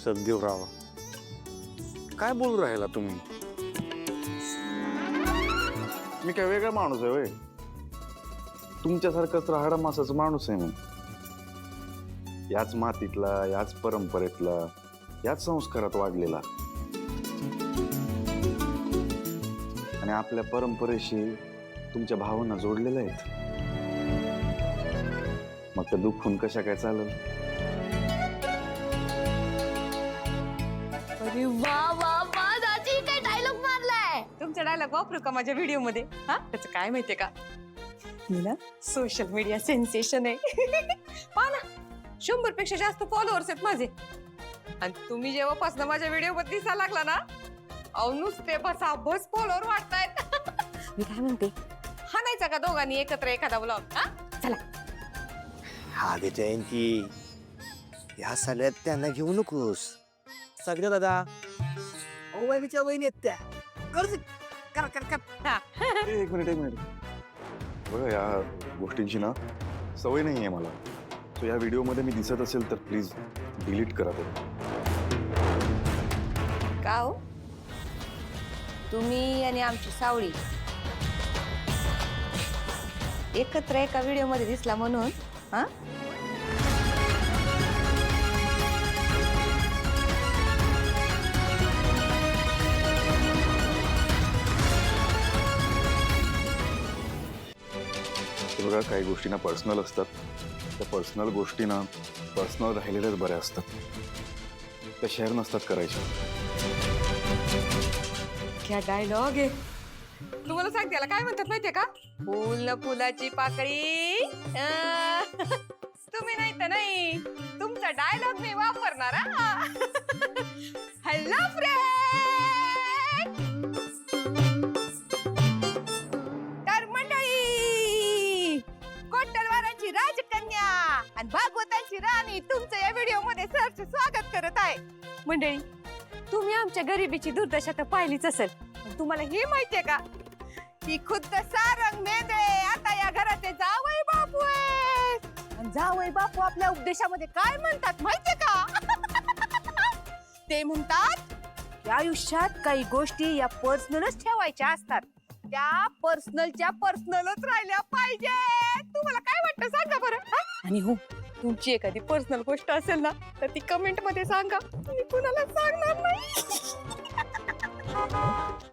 सददेवराव, काय बोलू राहिला तुम्ही? मी काय वेगळा माणूस आहे होय? तुमच्यासारखाच राहाडा मासाचा माणूस आहे मी. याच मातीतला, याच परंपरेतला, याच संस्कारात वाढलेला आणि आपल्या परंपरेशी तुमच्या भावना जोडलेल्या आहेत. मग त्या दुःखून कशा काय चालेल? अरे वा वा वा, दाजी काय डायलॉग मारलाय. तुमचा डायलॉग वापरू का माझ्या व्हिडिओ मध्ये? हा, त्याचं काय माहितीये का, मी ना सोशल मीडिया सेन्सेशन आहे. पहा ना, 100 पेक्षा जास्त फॉलोअर्स आहेत माझे. आणि तुम्ही जेव्हापासून माझ्या व्हिडिओ मध्ये दिसायला लागला ना, अहो नुसते बस फॉलोअर वाटतायत. मी काय म्हणते, हाणायचा का दोघांनी एकत्र एखादा ब्लॉग? हा चला. अगे जयंती, या सगळ्यात त्यांना घेऊ नकोस. सगळ्या दादा वहिनीच्या वहिनी आहेत त्या. कर कर कर. हा. एक मिनिट बघा, या गोष्टींची ना सवय नाही आहे मला. सो या व्हिडिओमध्ये मी दिसत असेल तर प्लीज डिलीट करा ते. का हो, तुम्ही आणि आमची सावळी एकत्र एका व्हिडिओ मध्ये दिसला म्हणून? हा, बघा, काही गोष्टी ना पर्सनल असतात. त्या पर्सनल गोष्टी ना पर्सनल राहिलेल्याच बऱ्या असतात. त्या शेअर नसतात करायच्या. क्या डायलॉग आहे. तुम्हाला सांगते याला काय म्हणतात माहितीये का? फुल न फुलाची पाकळी. तुम्ही नाही तर नाही, तुमचा डायलॉग मी वापरणार. Hello friend. तर मंडळी, कोट्टलवारांची राजकन्या आणि भागवतांची राणी तुमचं या व्हिडिओ मध्ये सरच स्वागत करत आहे. मंडळी, तुम्ही आमच्या गरिबीची दुर्दशा तर पाहिलीच असेल. तुम्हाला हे माहितीये का की खुद्द सारंग मेंदळे आता या घराचे जावई बापू आहेत. आणि जावई बापू आपल्या उपदेशामध्ये काय म्हणतात माहितीये का? ते म्हणतात की आयुष्यात काही गोष्टी या पर्सनलच ठेवायच्या असतात. त्या पर्सनलच्या पर्सनलच राहिल्या पाहिजे. तुम्हाला काय वाटतं सांगा बरं? आणि हो, तुमची एखादी पर्सनल गोष्ट असेल ना तर ती कमेंट मध्ये सांगा. मी कुणाला सांगणार नाही.